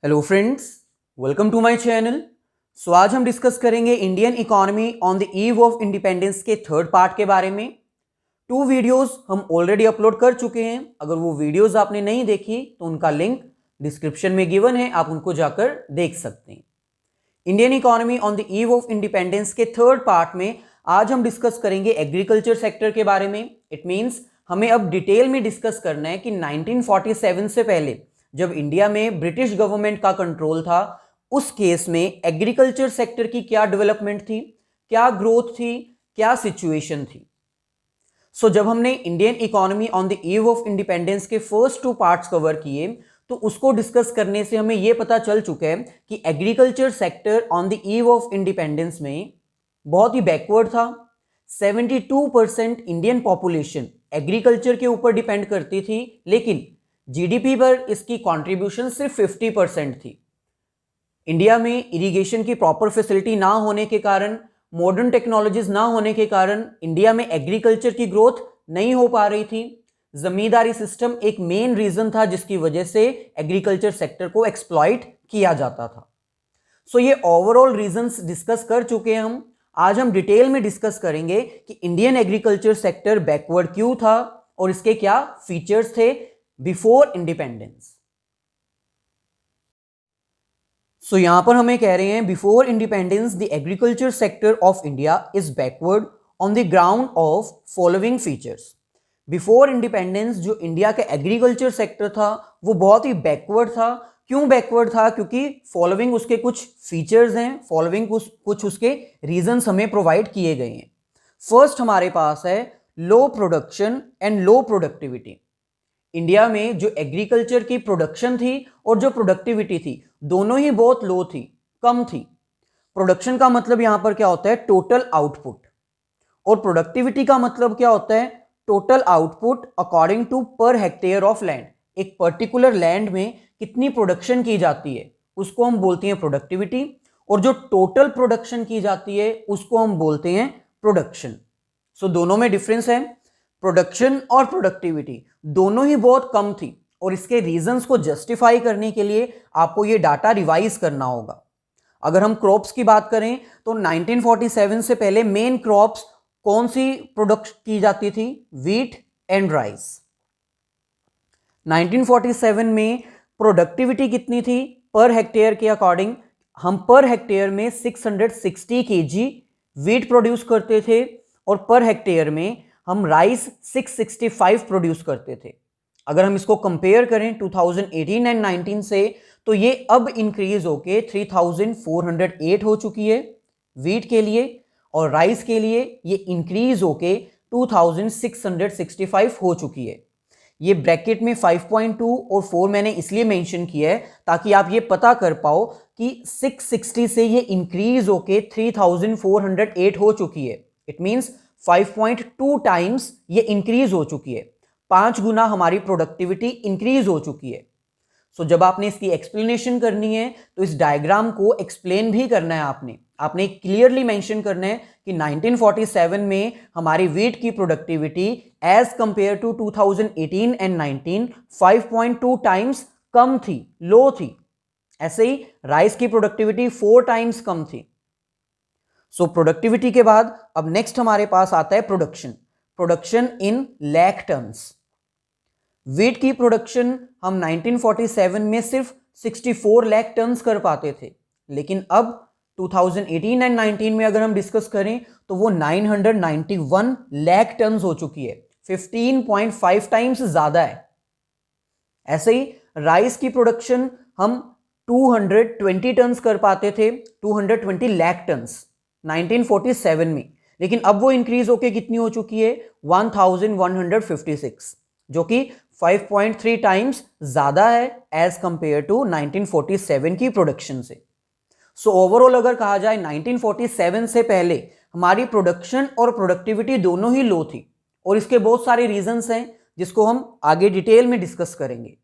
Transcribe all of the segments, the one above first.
Hello friends, welcome to my channel. आज हम discuss करेंगे Indian economy on the eve of independence के third part के बारे में। 2 वीडियोस हम ऑलरेडी अपलोड कर चुके हैं। अगर वो वीडियोस आपने नहीं देखी तो उनका लिंक डिस्क्रिप्शन में गिवन है, आप उनको जाकर देख सकते हैं। Indian economy on the eve of independence के थर्ड पार्ट में आज हम डिस्कस करेंगे एग्रीकल्चर सेक्टर के बारे में। इट मीन्स हमें अब डिटेल में डिस्कस करना है कि 1947 से पहले जब इंडिया में ब्रिटिश गवर्नमेंट का कंट्रोल था, उस केस में एग्रीकल्चर सेक्टर की क्या डेवलपमेंट थी, क्या ग्रोथ थी, क्या सिचुएशन थी। जब हमने Indian economy on the eve of independence के फर्स्ट 2 पार्ट्स कवर किए तो उसको डिस्कस करने से हमें यह पता चल चुका है कि agriculture sector on the eve of independence में बहुत ही बैकवर्ड था। 72% इंडियन पॉपुलेशन एग्रीकल्चर के ऊपर डिपेंड करती थी, लेकिन जीडीपी पर इसकी कंट्रीब्यूशन सिर्फ 50% थी। इंडिया में इरिगेशन की प्रॉपर फैसिलिटी ना होने के कारण, मॉडर्न टेक्नोलॉजीज ना होने के कारण इंडिया में एग्रीकल्चर की ग्रोथ नहीं हो पा रही थी। जमींदारी सिस्टम एक मेन रीजन था जिसकी वजह से एग्रीकल्चर सेक्टर को एक्सप्लॉइट किया जाता था। ये ओवरऑल रीजंस डिस्कस कर चुके हैं हम। आज हम डिटेल में डिस्कस करेंगे कि इंडियन एग्रीकल्चर सेक्टर बैकवर्ड क्यों था और इसके क्या फीचर्स थे बिफोर इंडिपेंडेंस। यहां पर हमें कह रहे हैं before independence the agriculture sector of India is backward on the ground of following features. Before independence जो इंडिया का एग्रीकल्चर सेक्टर था वो बहुत ही बैकवर्ड था। क्यों बैकवर्ड था? क्योंकि फॉलोइंग उसके कुछ फीचर्स हैं, फॉलोइंग कुछ उसके रीजंस हमें प्रोवाइड किए गए हैं। फर्स्ट हमारे पास है low production and low productivity. India में जो एग्रीकल्चर की प्रोडक्शन थी और जो प्रोडक्टिविटी थी दोनों ही बहुत लो थी, कम थी। प्रोडक्शन का मतलब यहां पर क्या होता है? Total output. और प्रोडक्टिविटी का मतलब क्या होता है? Total output according to per hectare of land. एक पर्टिकुलर लैंड में कितनी प्रोडक्शन की जाती है उसको हम बोलते हैं प्रोडक्टिविटी, और जो टोटल प्रोडक्शन की जाती है उसको हम बोलते हैं प्रोडक्शन। दोनों में डिफरेंस है। प्रोडक्शन और प्रोडक्टिविटी दोनों ही बहुत कम थी और इसके रीजंस को जस्टिफाई करने के लिए आपको ये डाटा रिवाइज करना होगा। अगर हम क्रॉप्स की बात करें तो 1947 से पहले मेन क्रॉप्स कौन सी प्रोडक्ट की जाती थी? Wheat and rice. 1947 में प्रोडक्टिविटी कितनी थी पर हेक्टेयर के अकॉर्डिंग? हम पर हेक्टेयर में 660 केजी व्हीट प्रोड्यूस करते थे और पर हेक्टेयर में हम राइस 665 प्रोड्यूस करते थे। अगर हम इसको कंपेयर करें 2018 एंड 19 से तो ये अब इंक्रीज होके 3408 हो चुकी है व्हीट के लिए, और राइस के लिए ये इंक्रीज होके 2665 हो चुकी है। ये ब्रैकेट में 5.2 और 4 मैंने इसलिए मेंशन किया है ताकि आप ये पता कर पाओ कि 660 से ये इंक्रीज होके 3408 हो चुकी है। इट मींस 5.2 टाइम्स ये इंक्रीज हो चुकी है। 5 गुना हमारी प्रोडक्टिविटी इंक्रीज हो चुकी है। जब आपने इसकी एक्सप्लेनेशन करनी है तो इस डायग्राम को एक्सप्लेन भी करना है। आपने क्लियरली मेंशन करना है कि 1947 में हमारी व्हीट की productivity as compare to 2018 and 19 5.2 times कम थी, लो थी। ऐसे ही राइस की प्रोडक्टिविटी 4 टाइम्स कम थी। प्रोडक्टिविटी के बाद अब नेक्स्ट हमारे पास आता है production in lakh tons. Wheat की प्रोडक्शन हम 1947 में सिर्फ 64 लाख टन्स कर पाते थे, लेकिन अब 2018 एंड 19 में अगर हम डिस्कस करें तो वो 991 लाख टन्स हो चुकी है, 15.5 टाइम्स ज्यादा है। ऐसे ही राइस की प्रोडक्शन हम 220 टन्स कर पाते थे, 220 लाख टन्स 1947 में, लेकिन अब वो इंक्रीज होके कितनी हो चुकी है? 1156, जो कि 5.3 टाइम्स ज्यादा है एज कंपेयर टू 1947 की प्रोडक्शन से। ओवरऑल अगर कहा जाए 1947 से पहले हमारी प्रोडक्शन और प्रोडक्टिविटी दोनों ही लो थी, और इसके बहुत सारे रीजंस हैं जिसको हम आगे डिटेल में डिस्कस करेंगे।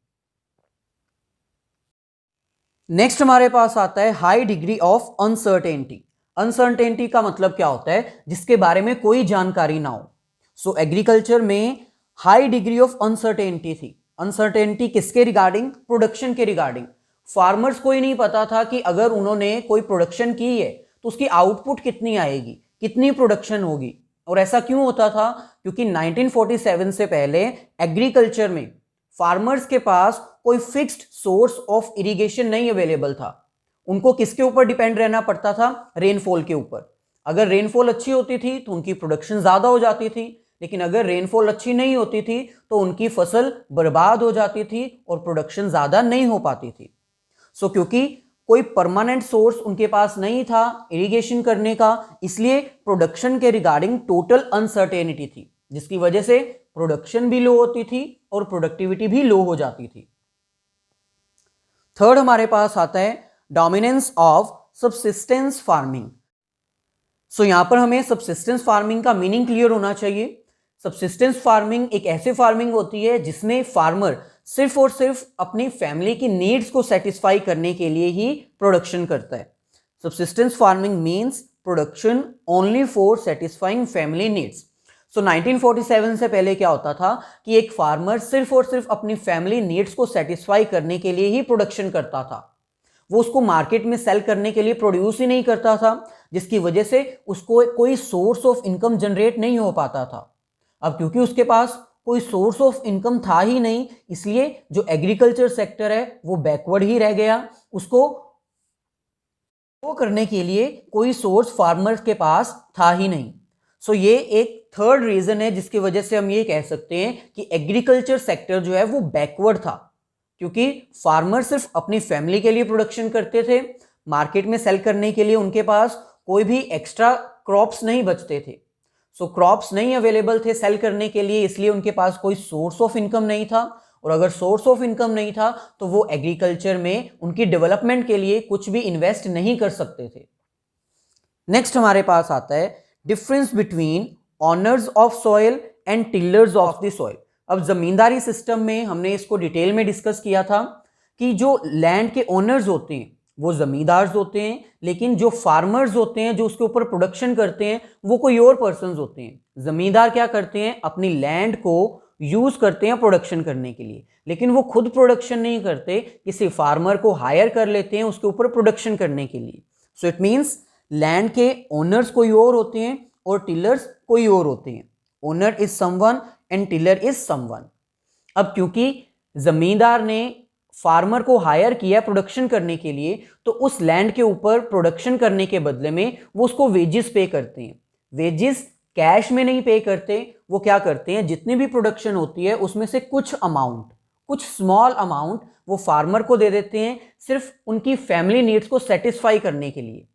नेक्स्ट हमारे पास आता है high degree of uncertainty. Uncertainty का मतलब क्या होता है? जिसके बारे में कोई जानकारी ना हो। एग्रीकल्चर में हाई डिग्री ऑफ अनसर्टेनिटी थी। अनसर्टेनिटी किसके रिगार्डिंग? प्रोडक्शन के रिगार्डिंग। फार्मर्स को ही नहीं पता था कि अगर उन्होंने कोई प्रोडक्शन की है तो उसकी आउटपुट कितनी आएगी, कितनी प्रोडक्शन होगी। और ऐसा क्यों होता था? क्योंकि 1947 से पहले एग्रीकल्चर में फार्मर्स के पास कोई फिक्स्ड सोर्स ऑफ इरिगेशन नहीं अवेलेबल था। उनको किसके ऊपर डिपेंड रहना पड़ता था? रेनफॉल के ऊपर। अगर रेनफॉल अच्छी होती थी तो उनकी प्रोडक्शन ज़्यादा हो जाती थी, लेकिन अगर रेनफॉल अच्छी नहीं होती थी तो उनकी फसल बर्बाद हो जाती थी और प्रोडक्शन ज़्यादा नहीं हो पाती थी। सो क्योंकि कोई परमानेंट सोर्स उनके पास नहीं था इरिगेशन करने का, इसलिए प्रोडक्शन के रिगार्डिंग टोटल अनसर्टेनिटी थी, जिसकी वजह से प्रोडक्शन भी लो होती थी और प्रोडक्टिविटी भी लो हो जाती थी। थर्ड हमारे पास आता है डोमिनेंस ऑफ सबसिस्टेंस फार्मिंग। सो यहां पर हमें सबसिस्टेंस फार्मिंग का मीनिंग क्लियर होना चाहिए। सबसिस्टेंस फार्मिंग एक ऐसी फार्मिंग होती है जिसमें फार्मर सिर्फ और सिर्फ अपनी फैमिली की नीड्स को सेटिस्फाई करने के लिए ही प्रोडक्शन करता है। Subsistence farming means production only for satisfying family needs. So 1947 से पहले क्या होता था कि एक फार्मर सिर्फ और सिर्फ अपनी फैमिली नीड्स को सेटिस्फाई करने के लिए ही प्रोडक्शन करता था। वो उसको मार्केट में सेल करने के लिए प्रोड्यूस ही नहीं करता था, जिसकी वजह से उसको कोई सोर्स ऑफ इनकम जनरेट नहीं हो पाता था। अब क्योंकि उसके पास कोई सोर्स ऑफ इनकम था ही नहीं, इसलिए जो एग्रीकल्चर सेक्टर है वो बैकवर्ड ही रह गया। उसको वो करने के लिए कोई सोर्स फार्मर्स के पास था ही नहीं। सो ये एक थर्ड रीजन है जिसकी वजह से हम ये कह सकते हैं कि एग्रीकल्चर सेक्टर जो है वो बैकवर्ड था, क्योंकि फार्मर सिर्फ अपनी फैमिली के लिए प्रोडक्शन करते थे, मार्केट में सेल करने के लिए उनके पास कोई भी एक्स्ट्रा क्रॉप्स नहीं बचते थे। सो क्रॉप्स नहीं अवेलेबल थे सेल करने के लिए, इसलिए उनके पास कोई सोर्स ऑफ इनकम नहीं था। और अगर सोर्स ऑफ इनकम नहीं था तो वो एग्रीकल्चर में उनकी डेवलपमेंट के लिए कुछ भी इन्वेस्ट नहीं कर सकते थे। नेक्स्ट हमारे पास आता है difference between honours of soil and tillers of the soil. अब जमींदारी सिस्टम में हमने इसको डिटेल में डिस्कस किया था कि जो लैंड के ओनर्स होते हैं वो जमींदार होते हैं, लेकिन जो फार्मर्स होते हैं जो उसके ऊपर प्रोडक्शन करते हैं वो कोई और पर्सन्स होते हैं। जमींदार क्या करते हैं? अपनी लैंड को यूज करते हैं प्रोडक्शन करने के लिए, लेकिन वो खुद प्रोडक्शन नहीं करते, किसी फार्मर को हायर कर लेते हैं उसके ऊपर प्रोडक्शन करने के लिए। सो इट मीन्स लैंड के ओनर्स कोई और होते हैं और टिलर्स कोई और होते हैं। Owner is someone and tiller is someone. अब क्योंकि जमींदार ने फार्मर को हायर किया प्रोडक्शन करने के लिए, तो उस लैंड के ऊपर प्रोडक्शन करने के बदले में वो उसको वेजेस पे करते हैं। वेजेस कैश में नहीं पे करते, वो क्या करते हैं, जितनी भी प्रोडक्शन होती है उसमें से कुछ अमाउंट, कुछ स्मॉल अमाउंट वो फार्मर को दे देते हैं, सिर्फ उनकी फैमिली नीड्स को सेटिस्फाई करने के लिए।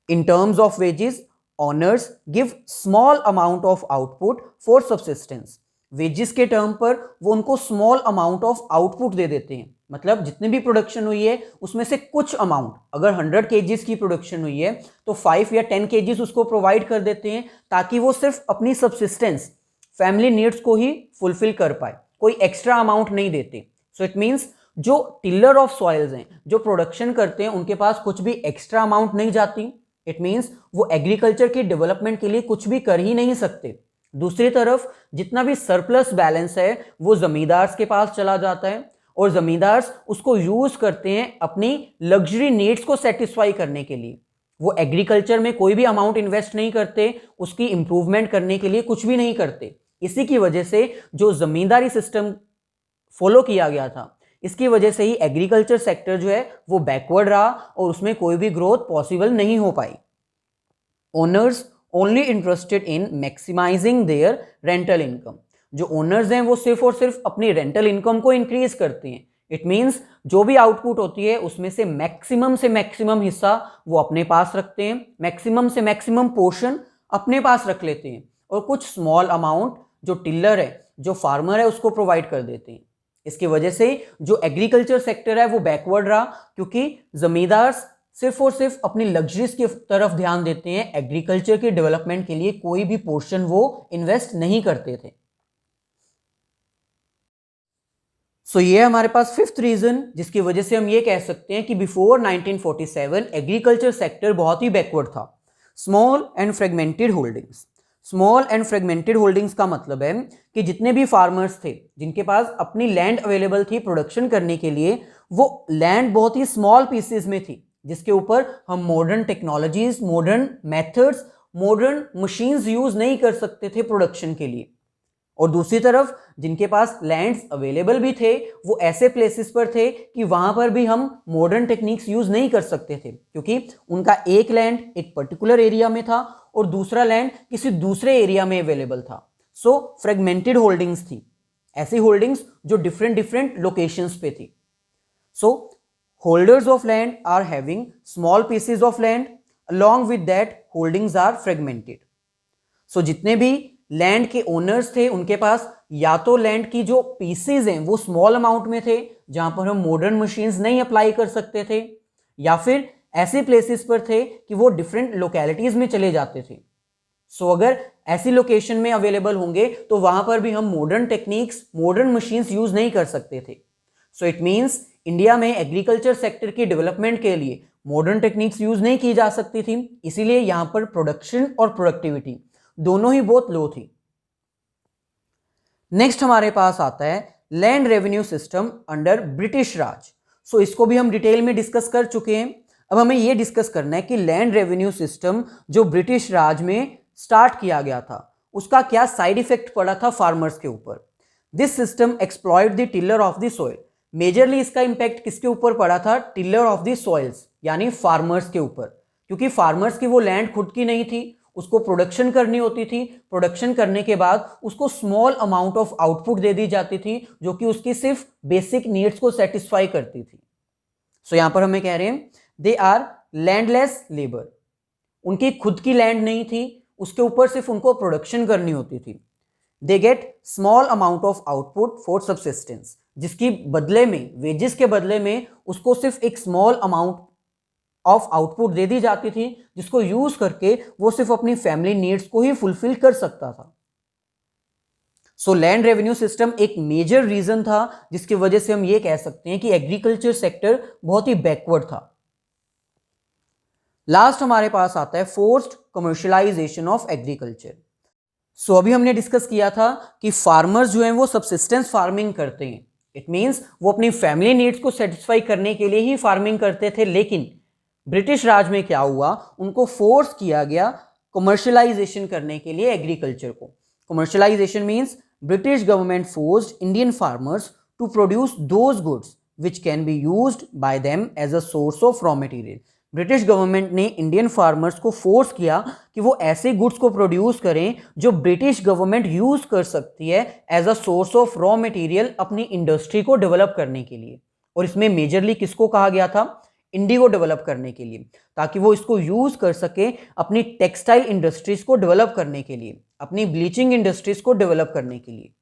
In terms of wages, owners give small amount of output for subsistence. Wages के टर्म पर वो उनको स्मॉल अमाउंट ऑफ आउटपुट दे देते हैं, मतलब जितनी भी प्रोडक्शन हुई है उसमें से कुछ अमाउंट, अगर 100 केजीज की प्रोडक्शन हुई है तो 5 या 10 केजीज उसको प्रोवाइड कर देते हैं, ताकि वो सिर्फ अपनी सब्सिस्टेंस फैमिली नीड्स को ही फुलफिल कर पाए, कोई एक्स्ट्रा अमाउंट नहीं देते। सो इट मीन्स जो टिलर ऑफ सॉइल्स हैं, जो प्रोडक्शन करते हैं, उनके पास कुछ भी एक्स्ट्रा अमाउंट नहीं जाती। इट मीन्स वो एग्रीकल्चर की डेवलपमेंट के लिए कुछ भी कर ही नहीं सकते। दूसरी तरफ जितना भी सरप्लस बैलेंस है वो जमींदार्स के पास चला जाता है, और जमींदार्स उसको यूज करते हैं अपनी लग्जरी नीड्स को सेटिस्फाई करने के लिए। वो एग्रीकल्चर में कोई भी अमाउंट इन्वेस्ट नहीं करते, उसकी इंप्रूवमेंट करने के लिए कुछ भी नहीं करते। इसी की वजह से जो जमींदारी सिस्टम फॉलो किया गया था, इसकी वजह से ही एग्रीकल्चर सेक्टर जो है वो बैकवर्ड रहा और उसमें कोई भी ग्रोथ पॉसिबल नहीं हो पाई। Owners only interested in maximizing their rental income. जो ओनर्स हैं वो सिर्फ और सिर्फ अपनी रेंटल इनकम को इंक्रीज करते हैं। इट मीन्स जो भी आउटपुट होती है उसमें से मैक्सिमम हिस्सा वो अपने पास रखते हैं, मैक्सिमम से मैक्सिमम पोर्शन अपने पास रख लेते हैं, और कुछ स्मॉल अमाउंट जो टिलर है, जो फार्मर है, उसको प्रोवाइड कर देते हैं। इसकी वजह से जो एग्रीकल्चर सेक्टर है वो बैकवर्ड रहा, क्योंकि जमींदार सिर्फ और सिर्फ अपनी लग्जरीज की तरफ ध्यान देते हैं, एग्रीकल्चर के डेवलपमेंट के लिए कोई भी पोर्शन वो इन्वेस्ट नहीं करते थे। सो ये हमारे पास फिफ्थ रीजन जिसकी वजह से हम ये कह सकते हैं कि बिफोर 1947 एग्रीकल्चर सेक्टर बहुत ही बैकवर्ड था। Small and fragmented holdings. Small and fragmented holdings का मतलब है कि जितने भी फार्मर्स थे जिनके पास अपनी लैंड अवेलेबल थी प्रोडक्शन करने के लिए, वो लैंड बहुत ही स्मॉल पीसेस में थी, जिसके ऊपर हम modern technologies, modern methods, modern machines use नहीं कर सकते थे प्रोडक्शन के लिए। और दूसरी तरफ जिनके पास लैंड्स अवेलेबल भी थे, वो ऐसे प्लेसेस पर थे कि वहां पर भी हम मॉडर्न टेक्निक्स यूज नहीं कर सकते थे, क्योंकि उनका एक लैंड एक पर्टिकुलर एरिया में था और दूसरा लैंड किसी दूसरे एरिया में अवेलेबल था। सो फ्रेगमेंटेड होल्डिंग्स थी, ऐसी होल्डिंग्स जो डिफरेंट डिफरेंट लोकेशंस पे थी। सो holders of land are having small pieces of land, along with that holdings are fragmented. So जितने भी लैंड के ओनर्स थे उनके पास या तो लैंड की जो पीसेज हैं वो स्मॉल अमाउंट में थे जहां पर हम मॉडर्न मशीन्स नहीं अप्लाई कर सकते थे, या फिर ऐसे प्लेसेस पर थे कि वो डिफरेंट लोकेलिटीज में चले जाते थे। सो अगर ऐसी लोकेशन में अवेलेबल होंगे तो वहां पर भी हम modern techniques, modern machines use नहीं कर सकते थे। सो इट मीन्स इंडिया में एग्रीकल्चर सेक्टर की डेवलपमेंट के लिए मॉडर्न टेक्निक्स यूज नहीं की जा सकती थी, इसीलिए यहां पर प्रोडक्शन और प्रोडक्टिविटी दोनों ही बहुत लो थी। नेक्स्ट हमारे पास आता है land revenue system under British Raj. So इसको भी हम डिटेल में डिस्कस कर चुके हैं। अब हमें यह डिस्कस करना है कि लैंड रेवेन्यू सिस्टम जो ब्रिटिश राज में स्टार्ट किया गया था उसका क्या साइड इफेक्ट पड़ा था फार्मर्स के ऊपर। This system exploit the tiller of the soil. Majorly इसका इंपैक्ट किसके ऊपर पड़ा था? टिलर ऑफ द सॉइल्स, यानी फार्मर्स के ऊपर, क्योंकि फार्मर्स की वो लैंड खुद की नहीं थी, उसको प्रोडक्शन करनी होती थी। प्रोडक्शन करने के बाद उसको स्मॉल अमाउंट ऑफ आउटपुट दे दी जाती थी जो कि उसकी सिर्फ बेसिक नीड्स को सेटिस्फाई करती थी। सो यहां पर हमें कह रहे हैं दे आर लैंडलेस लेबर। उनकी खुद की लैंड नहीं थी, उसके ऊपर सिर्फ उनको प्रोडक्शन करनी होती थी। They get small amount of output for subsistence, जिसकी बदले में, वेजेस के बदले में उसको सिर्फ एक स्मॉल अमाउंट ऑफ आउटपुट दे दी जाती थी, जिसको यूज करके वो सिर्फ अपनी फैमिली नीड्स को ही फुलफिल कर सकता था। सो लैंड रेवेन्यू सिस्टम एक मेजर रीजन था जिसकी वजह से हम ये कह सकते हैं कि एग्रीकल्चर सेक्टर बहुत ही बैकवर्ड था। लास्ट हमारे पास आता है फोर्स्ड कमर्शियलाइजेशन ऑफ एग्रीकल्चर। सो अभी हमने डिस्कस किया था कि फार्मर्स जो हैं वो सबसिस्टेंस फार्मिंग करते हैं। इट मींस वो अपनी फैमिली नीड्स को सेटिस्फाई करने के लिए ही फार्मिंग करते थे, लेकिन ब्रिटिश राज में क्या हुआ, उनको फोर्स किया गया कमर्शियलाइजेशन करने के लिए एग्रीकल्चर को। Commercialisation means British government forced Indian farmers to produce those goods which can be used by them as a source of raw material. British government ने इंडियन फार्मर्स को फोर्स किया कि वो ऐसे गुड्स को प्रोड्यूस करें जो ब्रिटिश गवर्नमेंट यूज कर सकती है as a source of raw material अपनी इंडस्ट्री को डेवलप करने के लिए। और इसमें मेजरली किसको कहा गया था? इंडिगो डेवलप करने के लिए, ताकि वो इसको यूज कर सके अपनी टेक्सटाइल इंडस्ट्रीज को डेवलप करने के लिए, अपनी ब्लीचिंग इंडस्ट्रीज को डेवलप करने के लिए।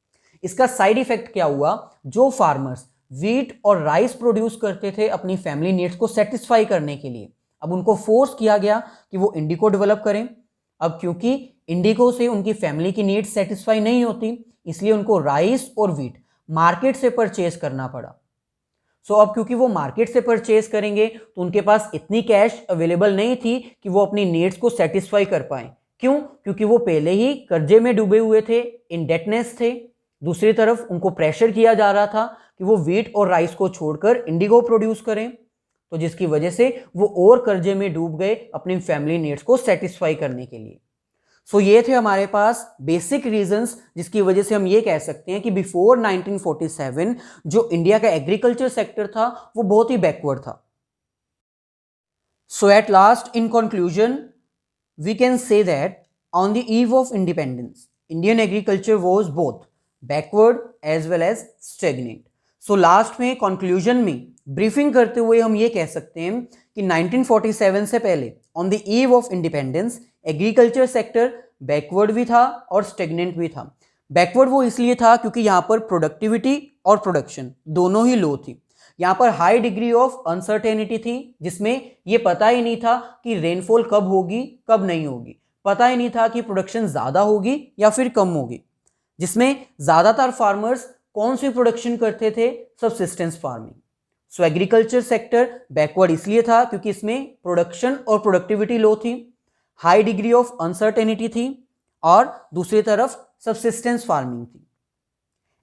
इसका साइड इफेक्ट क्या हुआ? जो फार्मर्स व्हीट और राइस प्रोड्यूस करते थे अपनी फैमिली नीड्स को सेटिस्फाई करने के लिए, अब उनको फोर्स किया गया कि वो इंडिगो डेवलप करें। अब क्योंकि इंडिगो से उनकी फैमिली की नीड्स सेटिस्फाई नहीं होती, इसलिए उनको राइस और व्हीट मार्केट से परचेज करना पड़ा। सो अब क्योंकि वो मार्केट से परचेज करेंगे तो उनके पास इतनी कैश अवेलेबल नहीं थी कि वो अपनी नीड्स को सेटिस्फाई कर पाए। क्यों? क्योंकि वो पहले ही कर्जे में डूबे हुए थे, इंडेटनेस थे। दूसरी तरफ उनको प्रेशर किया जा रहा था कि वो व्हीट और राइस को छोड़कर इंडिगो प्रोड्यूस करें, तो जिसकी वजह से वो और कर्जे में डूब गए अपनी फैमिली नीड्स को सेटिस्फाई करने के लिए। सो ये थे हमारे पास बेसिक रीजंस जिसकी वजह से हम ये कह सकते हैं कि बिफोर 1947 जो इंडिया का एग्रीकल्चर सेक्टर था वो बहुत ही बैकवर्ड था। So at last, in conclusion, we can say that on the eve of independence Indian agriculture was both backward as well as stagnant. So last में कंक्लूजन में briefing करते हुए हम ये कह सकते हैं कि 1947 से पहले on the eve of independence agriculture sector backward भी था और स्टेगनेंट भी था। बैकवर्ड वो इसलिए था क्योंकि यहाँ पर प्रोडक्टिविटी और प्रोडक्शन दोनों ही लो थी। यहाँ पर हाई डिग्री ऑफ अनसर्टेनिटी थी, जिसमें ये पता ही नहीं था कि रेनफॉल कब होगी कब नहीं होगी, पता ही नहीं था कि प्रोडक्शन ज़्यादा होगी या फिर कम होगी, जिसमें ज़्यादातर फार्मर्स कौन सी प्रोडक्शन करते थे? Subsistence farming. सो एग्रीकल्चर सेक्टर बैकवर्ड इसलिए था क्योंकि इसमें प्रोडक्शन और प्रोडक्टिविटी लो थी, हाई डिग्री ऑफ अनसर्टेनिटी थी और दूसरी तरफ सबसिस्टेंस फार्मिंग थी।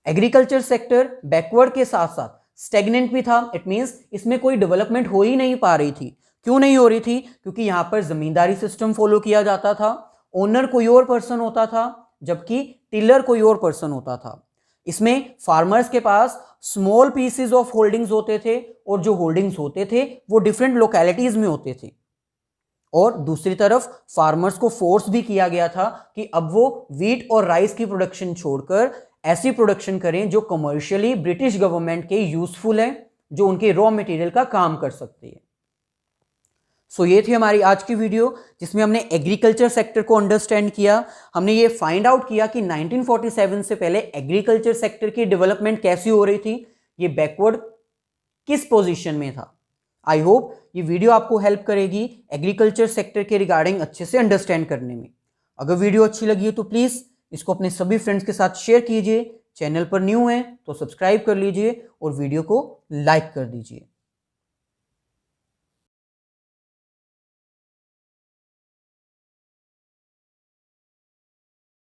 एग्रीकल्चर सेक्टर बैकवर्ड के साथ साथ स्टेगनेंट भी था। इट मीन्स इसमें कोई डेवलपमेंट हो ही नहीं पा रही थी। क्यों नहीं हो रही थी? क्योंकि यहाँ पर जमींदारी सिस्टम फॉलो किया जाता था, ओनर कोई और पर्सन होता था जबकि टिलर कोई और पर्सन होता था। इसमें फार्मर्स के पास स्मॉल पीसेस ऑफ होल्डिंग्स होते थे और जो होल्डिंग्स होते थे वो डिफरेंट लोकेलिटीज में होते थे। और दूसरी तरफ फार्मर्स को फोर्स भी किया गया था कि अब वो व्हीट और राइस की प्रोडक्शन छोड़कर ऐसी प्रोडक्शन करें जो कमर्शियली ब्रिटिश गवर्नमेंट के यूजफुल है, जो उनके रॉ मटेरियल का काम कर सकती है। सो ये थी हमारी आज की वीडियो जिसमें हमने एग्रीकल्चर सेक्टर को अंडरस्टैंड किया। हमने ये फाइंड आउट किया कि 1947 से पहले एग्रीकल्चर सेक्टर की डेवलपमेंट कैसी हो रही थी, ये बैकवर्ड किस पोजीशन में था। आई होप ये वीडियो आपको हेल्प करेगी एग्रीकल्चर सेक्टर के रिगार्डिंग अच्छे से अंडरस्टैंड करने में। अगर वीडियो अच्छी लगी है तो प्लीज़ इसको अपने सभी फ्रेंड्स के साथ शेयर कीजिए। चैनल पर न्यू हैं तो सब्सक्राइब कर लीजिए और वीडियो को लाइक कर दीजिए।